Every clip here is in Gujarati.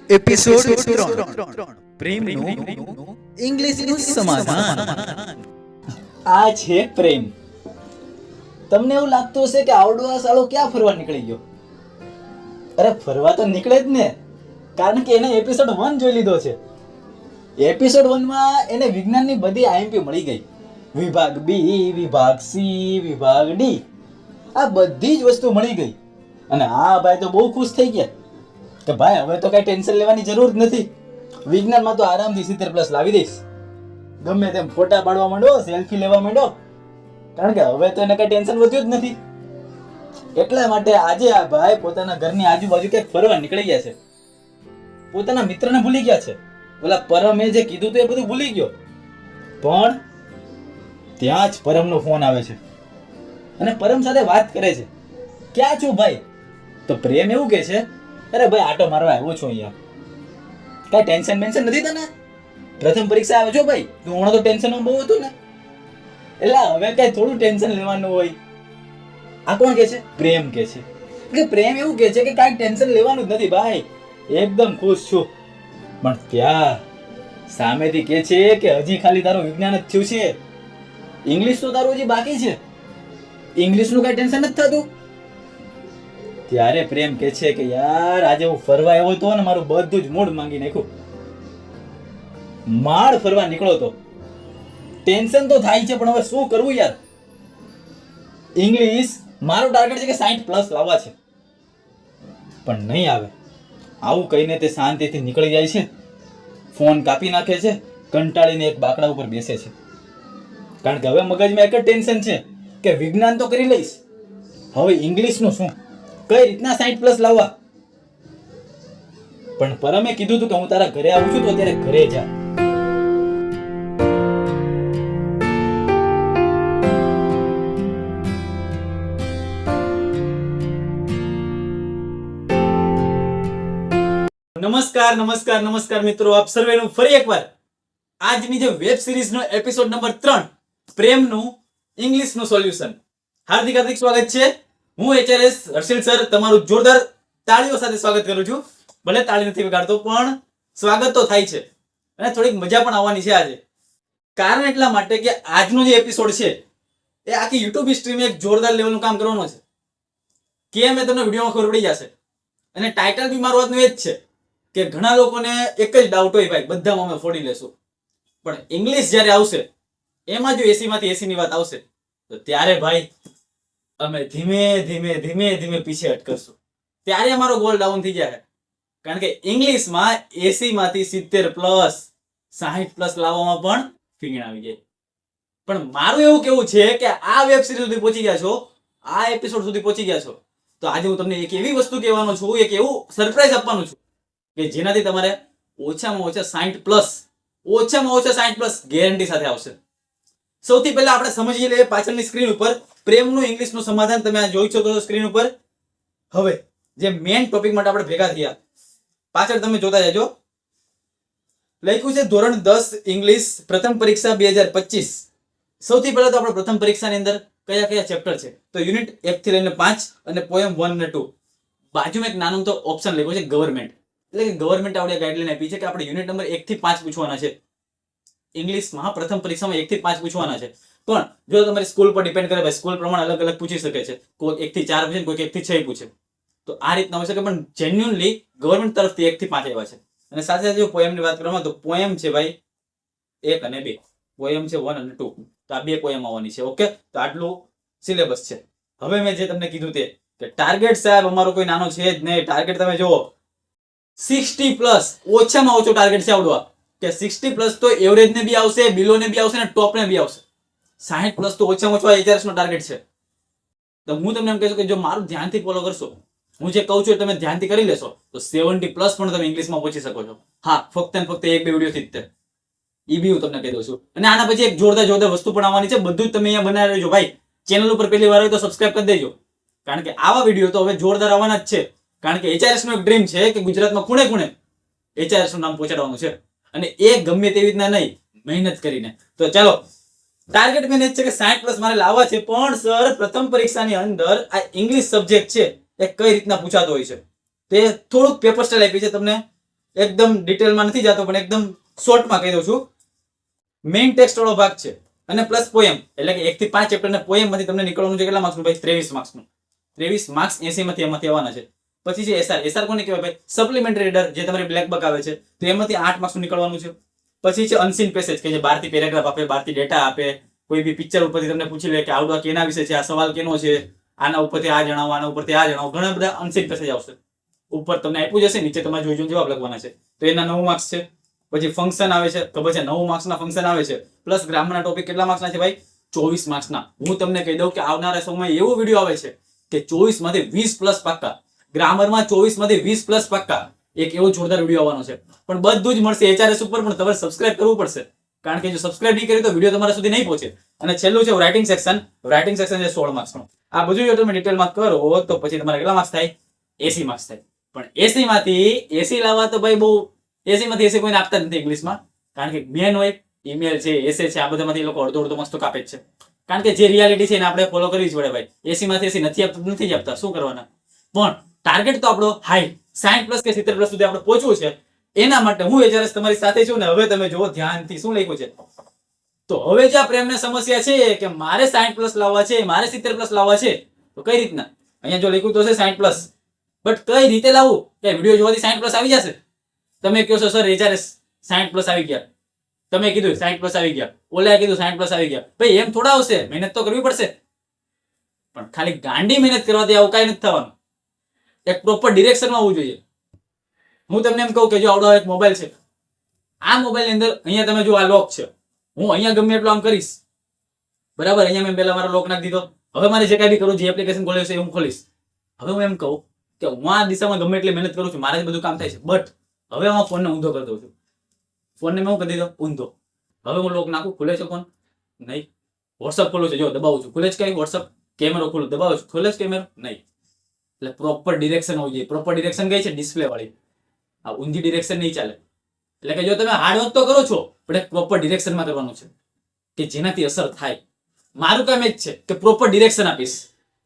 એપિસોડ 3 પ્રેમનું ઇંગ્લિશનું સમાધાન. આ છે પ્રેમ. તમને એવું લાગતું હશે કે આવડો આ સાળો ક્યાં ફરવા નીકળી ગયો? અરે ફરવા તો નીકળે જ ને, કારણ કે એને એપિસોડ 1 જોઈ લીધો છે. એપિસોડ 1 માં એને વિજ્ઞાનની બધી આઈએમપી મળી ગઈ. વિભાગ બી, વિભાગ સી, વિભાગ ડી, આ બધી જ વસ્તુ મળી ગઈ. અને આ ભાઈ તો બહુ ખુશ થઈ ગયા કે ભાઈ હવે તો કઈ ટેન્શન લેવાની જરૂર જ નથી. વિજ્ઞાનમાં તો આરામથી 70+ લાવી દઈશ. ગમે તેમ ફોટા પાડવા માંડો, સેલ્ફી લેવા માંડો, કારણ કે હવે તો એને કઈ ટેન્શન વધ્યું જ નથી. એટલા માટે આજે આ ભાઈ પોતાના ઘરની આજુબાજુ ક્યાંક ફરવા નીકળી ગયા છે. પોતાના મિત્રને ભૂલી ગયા છે. ઓલા પરમે જે કીધું તો એ બધું ભૂલી ગયો. પણ ત્યાં જ પરમનો ફોન આવે છે અને પરમ સાથે વાત કરે છે. ક્યાં છો ભાઈ? તો પ્રેમ એવું કહે છે, અરે ભાઈ આટો મારવા આવ્યો છું અહીંયા. કઈ ટેન્શન બેન્શન નથી તને? પ્રથમ પરીક્ષા આવે છો ભાઈ, તું હમણાં તો ટેન્શનમાં બહુ હતું ને, એટલે હવે કઈ થોડું ટેન્શન લેવાનું હોય. આ કોણ કે છે? પ્રેમ કે છે. કે પ્રેમ એવું કે છે કે કાંઈ ટેન્શન લેવાનું જ નથી ભાઈ, એકદમ ખુશ છું. પણ ત્યાં સામેથી કે છે કે હજી ખાલી તારું વિજ્ઞાન જ થયું છે, ઇંગ્લિશ તો તારું હજી બાકી છે, ઇંગ્લિશનું કઈ ટેન્શન નથી થતું. ત્યારે પ્રેમ કે છે કે યાર આજે હું ફરવા આવ્યો તો ને મારું બધું જ મૂડ માંગી નાખ્યું. માળ ફરવા નીકળો તો ટેન્શન તો થાય છે, પણ હવે શું કરવું યાર? ઇંગ્લિશ મારો ટાર્ગેટ છે કે 60+ લાવવા છે, પણ નહીં આવે. આવું કહીને તે શાંતિથી નીકળી જાય છે. ફોન કાપી નાખે છે, કંટાળીને એક બાકડા ઉપર બેસે છે. કારણ કે હવે મગજમાં એક જ ટેન્શન છે કે વિજ્ઞાન તો કરી લઈશ, હવે ઇંગ્લિશનું શું, કઈ રીતના 60+ લાવવા? પણ પરમે કીધું હતું કે હું તારા ઘરે આવું છું તો અત્યારે ઘરે જા. નમસ્કાર મિત્રો, આપ સર્વેનું ફરી એકવાર આજની જે વેબ સિરીઝનો એપિસોડ નંબર 3 પ્રેમનું ઇંગ્લિશનું સોલ્યુશન, હાર્દિક સ્વાગત છે. હું એચઆરએસ હર્ષિલ સર તમારું જોરદાર તાળીઓ સાથે સ્વાગત કરું છું. ભલે તાળી નથી વગાડતો પણ સ્વાગત તો થાય છે અને થોડીક મજા પણ આવવાની છે આજે. કારણ એટલા માટે કે આજનો જે એપિસોડ છે એ આખી યુટ્યુબ હિસ્ટ્રીમાં એક જોરદાર લેવલનું કામ કરવાનું છે. કેમ એ તમને વિડીયોમાં ખબર પડી જશે. અને ટાઇટલ બી મારું આજનું એ જ છે કે ઘણા લોકોને એક જ ડાઉટ હોય, ભાઈ બધામાં અમે ફોડી લેશું, પણ ઇંગ્લિશ જ્યારે આવશે એમાં જો 80 માંથી 80 ની વાત આવશે તો ત્યારે ભાઈ અમે ધીમે ધીમે પીછે હટકરશું. ત્યારે અમારો ગોલ ડાઉન થઈ જાય. કારણ કે ઇંગ્લિશમાં 80 માંથી 70+ 60+ લાવવામાં પણ ફીણ આવી જાય. પણ મારું એવું કેવું છે કે આ વેબ સિરીઝ સુધી પહોંચી ગયા છો, આ એપિસોડ સુધી પહોંચી ગયા છો, તો આજે હું તમને એક એવી વસ્તુ કહેવાનો છું, એક એવું સરપ્રાઈઝ આપવાનું છું કે જેનાથી તમારે ઓછામાં ઓછા 60+ ગેરંટી સાથે આવશે. સૌથી પહેલા આપણે સમજી લઈએ પાછળની સ્ક્રીન ઉપર પ્રેમનું ઇંગ્લિશનું સમાધાન. તમે આ જોઈ શકો છો સ્ક્રીન ઉપર. હવે જે મેઇન ટોપિક માટે આપણે ભેગા થયા, પાછળ તમે જોતા જજો. લખ્યું છે ધોરણ 10 ઇંગ્લિશ પ્રથમ પરીક્ષા 2025. સૌથી પહેલા તો આપણે પ્રથમ પરીક્ષાની અંદર કયા કયા ચેપ્ટર છે તો યુનિટ 1 થી લઈને 5 અને પોએમ 1 અને 2. બાજુમાં એક નાનું તો ઓપ્શન લખ્યું છે ગવર્મેન્ટ, એટલે કે ગવર્મેન્ટ આપણે ગાઈડલાઈન આપી છે કે આપણે યુનિટ નંબર 1 થી 5 પૂછવાના છે ઇંગ્લિશમાં. પ્રથમ પરીક્ષામાં 1 થી 5 પૂછવાના છે, પણ જો તમારી સ્કૂલ પર ડિપેન્ડ કરે, ભાઈ સ્કૂલ પ્રમાણે અલગ અલગ પૂછી શકે છે. કોઈ 1 થી 4 પૂછે, કોઈ 1 થી 6 પૂછે. તો આ રીતના હોય શકે, પણ જેન્યુઅનલી ગવર્મેન્ટ તરફથી 1 થી 5 આવ્યા છે. અને સાથે સાથે જો પોએમની વાત કરવામાં તો પોએમ છે ભાઈ 1 અને 2, પોએમ છે 1 અને 2, તો આ 2 પોએમ આવવાની છે. ઓકે, તો આટલું સિલેબસ છે. હવે મેં જે તમને કીધું તે કે ટાર્ગેટ સાહેબ અમારો કોઈ નાનો છે જ નહીં. ટાર્ગેટ તમે જુઓ 60+, ઓછામાં ઓછો ટાર્ગેટ છે આવડવા કે 60+ તો એવરેજ ને બી આવશે, બિલો ને બી આવશે અને ટોપ ને બી આવશે. 60+ તો ઓછામાં ઓછો એચઆરએસ નો ટાર્ગેટ છે. તો હું તમને એમ કહેશું કે જો મારું ધ્યાનથી ફોલો કરશો, હું જે કહું છું તમે ધ્યાનથી કરી લેશો તો 70+ પણ તમે ઇંગ્લિશમાં પહોંચી શકો છો. હા, ફક્ત ને ફક્ત 1-2 વિડીયો થી જ તે ઈ બી હું તમને કહી દઉં છું. અને આના પછી એક જોરદાર વસ્તુ પણ આવવાની છે. બધું જ તમે અહીંયા બનાવી રહેજો ભાઈ. ચેનલ ઉપર પહેલી વાર હોય તો સબસ્ક્રાઇબ કરી દેજો, કારણ કે આવા વિડીયો તો હવે જોરદાર આવવાના જ છે. કારણ કે એચઆરએસ નો એક ડ્રીમ છે કે ગુજરાતમાં ખૂણે ખૂણે એચઆરએસ નું નામ પહોંચાડવાનું છે, અને એ ગમે તેવી રીતના નહીં, મહેનત કરીને. તો ચાલો, ટાર્ગેટ મેં છે કે 60+ મારે લાવવા છે. પણ સર પ્રથમ પરીક્ષાની અંદર આ ઇંગ્લિશ સબ્જેક્ટ છે એ કઈ રીતના પૂછાતો હોય છે તે થોડુંક પેપર સ્ટાઇલ આપી છે તમને એકદમ ડિટેલમાં નથી જતો પણ એકદમ શોર્ટમાં કહી દઉં છું. મેઇન ટેક્સ્ટ વાળો ભાગ છે અને પ્લસ પોએમ, એટલે કે 1 થી 5 ચેપ્ટરના પોએમ માંથી તમને નીકળવાનું છે કેટલા માર્ક્સનું ભાઈ? 23 માર્ક્સનું. 23 માર્ક્સ 80 માંથી એમાંથી આવવાના છે. પછી છે એસઆર. એસઆર કોને કહેવાય ભાઈ? સપ્લિમેન્ટરી રીડર, જે તમારી બ્લેક બક આવે છે, તો એમાંથી 8 માર્ક્સનું નીકળવાનું છે. પછી છે અનસીન પેસેજ, કે જે બહારથી પેરેગ્રાફ આપે, બહારથી ડેટા આપે, કોઈ બી પિક્ચર ઉપરથી તમને પૂછી લે કે આવડો કેના વિશે છે, આ સવાલ કેનો છે, આના ઉપરથી આ જણાવો, આના ઉપરથી આ જણાવો, ઘણા બધા અનસીન પેસેજ આવશે. ઉપર તમને આપ્યું જશે, નીચે તમારે જોઈ જોઈને જવાબ લખવાના છે. તો એના 9 માર્ક્સ છે. પછી ફંક્શન આવે છે, ખબર છે 9 માર્ક્સના ફંક્શન આવે છે. પ્લસ ગ્રામરના ટોપિક કેટલા માર્ક્સના છે ભાઈ? 24 માર્ક્સના. હું તમને કહી દઉં કે આવનારા સમયમાં એવો વિડીયો આવે છે કે 24 માંથી 20 પ્લસ પાક્કા. ગ્રામરમાં 24 માંથી 20 પ્લસ પાક્કા. એક એવો જોરદાર વિડીયો આવવાનો છે. પણ બધું જ મળશે HRS ઉપર, પણ તમારે સબસ્ક્રાઇબ કરવું પડશે. કારણ કે જો સબસ્ક્રાઇબ નહીં કરી તો વિડીયો તમારા સુધી નહીં પહોંચે. અને છેલ્લું છે રાઇટિંગ સેક્શન. રાઇટિંગ સેક્શન છે 16 માર્ક્સનું. આ બધું જો તમે ડિટેલમાં કરો તો પછી તમારે કેટલા માર્ક્સ થાય? 80 માર્ક્સ થાય. પણ 80 માંથી 80 લાવવા તો ભાઈ બહુ 80 માંથી 80 કોઈને આપતા જ નથી ઇંગ્લિશમાં. કારણ કે મેન હોય ઈમેલ છે, એસે છે, આ બધામાંથી એ લોકો અડધો મસ્ત કાપે જ છે. કારણ કે જે રિયાલિટી છે એને આપણે ફોલો કરવી જ પડે ભાઈ. 80 માંથી 80 નથી આપતા, શું કરવાના? પણ ટાર્ગેટ તો આપણો હાઈ 60 પ્લસ કે 70 પ્લસ સુધી આપણે પહોંચવું છે. એના માટે હું HRS તમારી સાથે છું ને. હવે તમે જુઓ ધ્યાનથી શું લખ્યું છે. તો હવે જે આ પ્રેમને સમસ્યા છે કે મારે 60 પ્લસ લાવવા છે, મારે 70 પ્લસ લાવવા છે, તો કઈ રીતના? અહીંયા જો લખ્યું તો છે 60 પ્લસ, બટ કઈ રીતે લાવવું? કે વિડીયો જોવાથી 60 પ્લસ આવી જશે? તમે કહો છો સર HRS 60 પ્લસ આવી ગયા, તમે કીધું 60 પ્લસ આવી ગયા, ઓલાએ કીધું 60 પ્લસ આવી ગયા. ભાઈ એમ થોડા આવશે, મહેનત તો કરવી પડશે. પણ ખાલી ગાંડી મહેનત કરવાથી આવું કઈ નથી થવાનું. એક પ્રોપર ડિરેક્શનમાં હોવું જોઈએ. હું તમને એમ કહું કે જો આવડો એક મોબાઈલ છે, આ મોબાઈલની અંદર અહીંયા તમે જો આ લોક છે, હું અહીંયા ગમે એટલું આમ કરીશ, બરાબર? અહીંયા મેં પહેલા મારો લોક નાખી દીધો. હવે મારે જે કાંઈ બી કરું, જે એપ્લિકેશન ખોલે છે એ હું ખોલીશ. હવે હું એમ કહું કે હું આ દિશામાં ગમે એટલી મહેનત કરું છું, મારે બધું કામ થાય છે, બટ હવે હું ફોનને ઊંધો કરી દઉં છું. ફોનને મેં હું કરી દીધો ઊંધો. હવે હું લોક નાખું, ખુલે છે ફોન? નહીં. વોટ્સઅપ ખોલું છું, જો દબાવું છું, ખુલે છે કઈ વોટ્સઅપ? કેમેરો ખોલું, દબાવું છું, ખુલે છે કેમેરો? નહીં. એટલે પ્રોપર ડિરેક્શન હોવી જોઈએ. પ્રોપર ડિરેક્શન કઈ છે? ડિસ્પ્લે વાળી. આ ઊંધી ડિરેક્શન નહીં ચાલે. એટલે કે જો તમે હાર્ડવર્ક તો કરો છો, પણ એક પ્રોપર ડિરેક્શનમાં કરવાનું છે કે જેનાથી અસર થાય. મારું કામ એ જ છે કે પ્રોપર ડિરેક્શન આપીશ,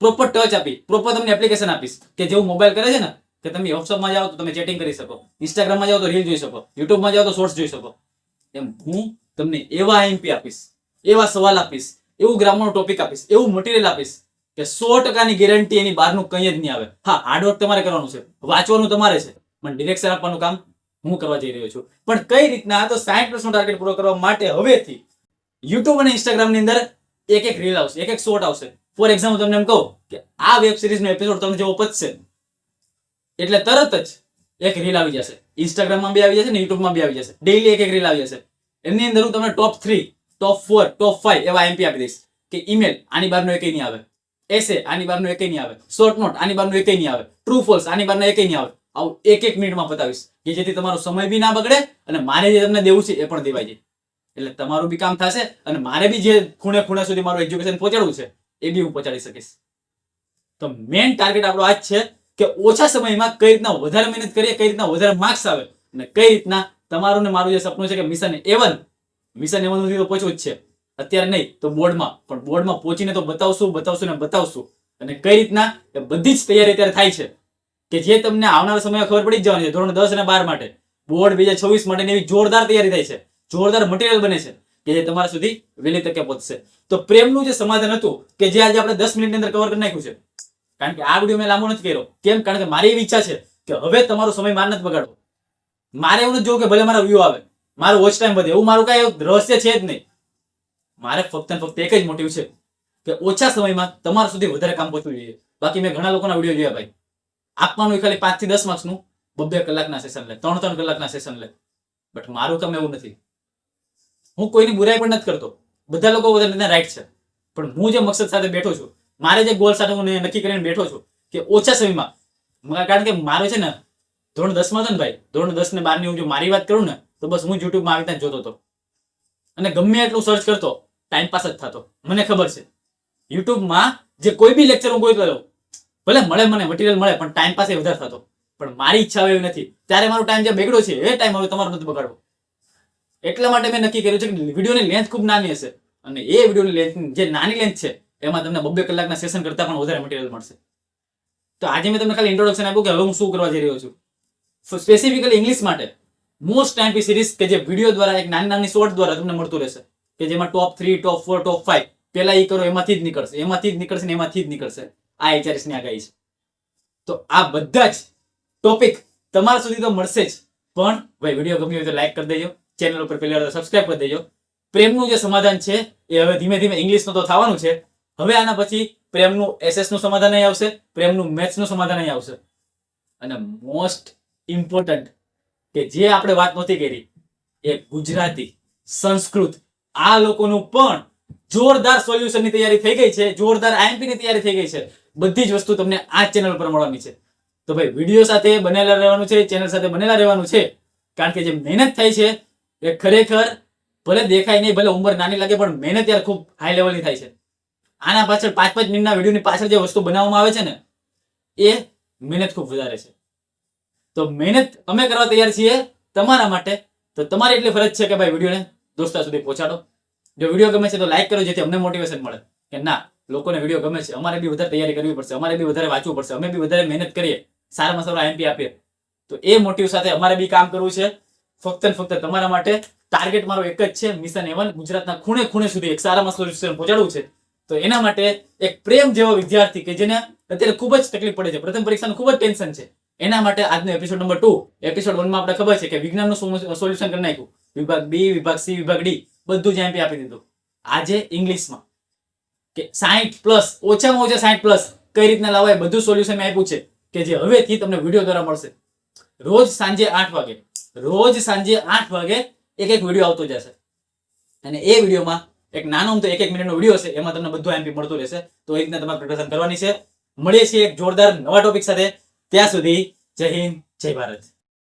પ્રોપર ટચ આપી, પ્રોપર તમને એપ્લિકેશન આપીશ કે જેવું મોબાઈલ કરે છે ને, કે તમે વોટ્સઅપમાં જાઓ તો તમે ચેટિંગ કરી શકો, ઇન્સ્ટાગ્રામમાં જાઓ તો રીલ જોઈ શકો, યુટ્યુબમાં જાઓ તો શોર્ટ્સ જોઈ શકો. એમ હું તમને એવા MP આપીશ, એવા સવાલ આપીશ, એવું ગ્રામરનો ટોપિક આપીશ, એવું મટીરિયલ આપીશ કે 100% ગેરંટી એની બહારનું કંઈ જ નહીં આવે. હા, હાર્ડવર્ક તમારે કરવાનું છે, વાંચવાનું તમારે છે, પણ ડિરેક્શન આપવાનું કામ હું કરવા જઈ રહ્યો છું. પણ કઈ રીતના? તો 60% ટાર્ગેટ પૂરો કરવા માટે હવેથી યુટ્યુબ અને ઇન્સ્ટાગ્રામની અંદર એક રીલ આવશે, એક શોર્ટ આવશે. ફોર એક્ઝામ્પલ તમને એમ કહું કે આ વેબ સિરીઝનો એપિસોડ તમને જેવો પતશે એટલે તરત જ એક રીલ આવી જશે. ઇન્સ્ટાગ્રામમાં બી આવી જશે ને યુટ્યુબમાં બી આવી જશે. ડેઈલી એક રીલ આવી જશે. એની અંદર હું તમને ટોપ 3, ટોપ 4, ટોપ 5 એવા MP આપી દઈશ કે ઈમેલ આની બહારનો એકેય નહીં આવે, એસે આની બહારનો એકેય નહીં આવે, શોર્ટ નોટ આની બહારનો એકેય નહીં આવે, ટ્રુ ફોલ્સ આની બહારનો એકેય નહીં આવે. આવું એક મિનિટમાં પતાવીશ કે જેથી તમારો સમય બી ના બગડે અને મારે જે તમને દેવું છે એ પણ દેવાઈ જાય. એટલે તમારું બી કામ થશે અને મારે બી જે ખૂણે ખૂણે સુધી મારું એજ્યુકેશન પહોંચાડવું છે એ બી હું પહોંચાડી શકીશ. તો મેઇન ટાર્ગેટ આપણો આ જ છે કે ઓછા સમયમાં કઈ રીતના વધારે મહેનત કરીએ, કઈ રીતના વધારે માર્ક્સ આવે અને કઈ રીતના તમારું ને મારું જે સપનું છે કે મિશન A1 સુધી તો પહોંચવું જ છે. અત્યારે નહીં તો બોર્ડમાં, પણ બોર્ડમાં પહોંચીને તો બતાવશું. અને કઈ રીતના એ બધી જ તૈયારી અત્યારે થાય છે કે જે તમને આવનારા સમયમાં ખબર પડી જ જવાની છે. ધોરણ 10 અને 12 માટે, બોર્ડ 2026 માટેની એવી જોરદાર તૈયારી થાય છે, જોરદાર મટીરિયલ બને છે કે જે તમારા સુધી વહેલી તકે પહોંચશે. તો પ્રેમનું જે સમાધાન હતું કે જે આજે આપણે 10 મિનિટની અંદર કવર કરી નાખ્યું છે. કારણ કે આ વિડીયો મેં લાંબો નથી કર્યો. કેમ? કારણ કે મારી એવી ઈચ્છા છે કે હવે તમારો સમય માર નથી બગાડવો. મારે એવું નથી જોવું કે ભલે મારા વ્યૂ આવે, મારો વોચ ટાઈમ વધે, એવું મારું કાંઈ રહસ્ય છે જ નહીં. મારે ફક્ત ને ફક્ત એક જ મોટિવ છે કે ઓછા સમયમાં તમારા સુધી વધારે કામ પહોંચવું જોઈએ. બાકી મેં ઘણા લોકોના વિડીયો જોયા ભાઈ, આપવાનું ખાલી 5 થી 10 માર્ક્સનું 2 કલાકના સેશન લે, 3 કલાકના સેશન લે. બટ મારું કામ એવું નથી. હું કોઈની બુરાઈ પણ નથી કરતો, બધા લોકો બધાને રાઈટ છે. પણ હું જે મકસદ સાથે બેઠો છું, મારે જે ગોલ સાથે હું નક્કી કરીને બેઠો છું કે ઓછા સમયમાં, કારણ કે મારો છે ને ધોરણ 10 માં હતો ને ભાઈ, ધોરણ 10 ને 12 ની હું જો મારી વાત કરું ને તો બસ હું યુટ્યુબમાં આવી રીતે જોતો હતો અને ગમે એટલું સર્ચ કરતો, ટાઈમ પાસ જ થતો. મને ખબર છે યુટ્યુબમાં જે કોઈ બી લેક્ચર હું કોઈ લઉં, ભલે મળે મને મટીરિયલ મળે, પણ ટાઈમ પાસ વધારે થતો. પણ મારી ઈચ્છા એવી નથી. ત્યારે મારો ટાઈમ જે બગડ્યો છે એ ટાઈમ હવે તમારો નથી બગાડવો. એટલા માટે મેં નક્કી કર્યું છે કે વિડીયોની લેન્થ ખૂબ નાની હશે અને એ વિડીયોની લેન્થ જે નાની લેન્થ છે એમાં તમને 2 કલાકના સેશન કરતા પણ વધારે મટીરિયલ મળશે. તો આજે મેં તમને ખાલી ઇન્ટ્રોડક્શન આપ્યું કે હવે હું શું કરવા જઈ રહ્યો છું. સ્પેસિફિકલી ઇંગ્લિશ માટે મોસ્ટ આઈએમપી સિરીઝ કે જે વિડીયો દ્વારા એક નાની નાની શોર્ટ દ્વારા તમને મળતું રહેશે કે જેમાં ટોપ 3 ટોપ 4 ટોપ 5 પેલા ઈ કરો એમાંથી જ નીકળશે ને એમાંથી જ નીકળશે આ HRS ની આગાહી છે. તો આ બધા જ ટોપિક તમારા સુધી તો મળશે જ, પણ ભાઈ વિડીયો ગમ્યો હોય તો લાઈક કરી દેજો, ચેનલ ઉપર પહેલી વાર સબસ્ક્રાઇબ કરી દેજો. પ્રેમનું જે સમાધાન છે એ હવે ધીમે ધીમે ઇંગ્લિશનું તો થવાનું છે. હવે આના પછી પ્રેમનું SS નું સમાધાન અહીં આવશે, પ્રેમનું મેથ્સ નું સમાધાન અહીં આવશે. અને મોસ્ટ ઇમ્પોર્ટન્ટ કે જે આપણે વાત નહોતી કરી એ ગુજરાતી, સંસ્કૃત, આ લોકોનું પણ જોરદાર સોલ્યુશનની તૈયારી થઈ ગઈ છે, જોરદાર IMP ની તૈયારી થઈ ગઈ છે. બધી જ વસ્તુ તમને આ ચેનલ પર મળવાની છે. તો ભાઈ વિડીયો સાથે બનેલા રહેવાનું છે, ચેનલ સાથે બનેલા રહેવાનું છે, કારણ કે જે મહેનત થાય છે એ ખરેખર ભલે દેખાય નહીં, ભલે ઉંમર નાની લાગે, પણ મહેનત યાર ખૂબ હાઈ લેવલની થાય છે. આના પાછળ 5-5 મિનિટના વિડીયોની પાછળ જે વસ્તુ બનાવવામાં આવે છે ને એ મહેનત ખૂબ વધારે છે. તો મહેનત અમે કરવા તૈયાર છીએ તમારા માટે. તો તમારી એટલી ફરજ છે કે ભાઈ વિડીયોને દોસ્તો સુધી પહોંચાડો. જો વિડીયો ગમે છે તો લાઈક કરો, જેથી અમને મોટિવેશન મળે કે ના લોકોને વિડીયો ગમે છે, અમારે બી વધારે તૈયારી કરવી પડશે, અમારે બી વધારે વાંચવું પડશે, અમે બી વધારે મહેનત કરીએ, સારામાં સારો IMP આપીએ. તો એ મોટિવ સાથે અમારે બી કામ કરવું છે, ફક્ત ને ફક્ત તમારા માટે. ટાર્ગેટ મારો એક જ છે, મિશન A1 ગુજરાતના ખૂણે ખૂણે સુધી એક સારામાં સોલ્યુશન પહોંચાડવું છે. તો એના માટે એક પ્રેમ જેવો વિદ્યાર્થી કે જેને અત્યારે ખૂબ જ તકલીફ પડે છે, પ્રથમ પરીક્ષાનું ખૂબ જ ટેન્શન છે, એના માટે આજનો એપિસોડ નંબર 2. એપિસોડ 1 માં આપણે ખબર છે કે વિજ્ઞાનનું સોલ્યુશન કરી નાખ્યું, વિભાગ B, વિભાગ C, વિભાગ D બધું જ IMP આપી દીધું. આજે ઇંગ્લિશમાં કે 60+ ઓછામાં ઓછા 60+ કઈ રીતના લાવવા એ બધું સોલ્યુશન મેં આપ્યું છે કે જે હવેથી તમને વિડીયો દ્વારા મળશે. રોજ સાંજે 8 વાગે એક વિડીયો આવતો જશે. અને એ વિડીયોમાં એક નાનો તો 1 મિનિટનો વિડીયો હશે, એમાં તમને બધું IMP મળતું રહેશે. તો એ રીતના તમારે પ્રિપેરેશન કરવાની છે. મળીએ છીએ એક જોરદાર નવા ટોપિક સાથે. ત્યાં સુધી જય હિન્દ, જય ભારત.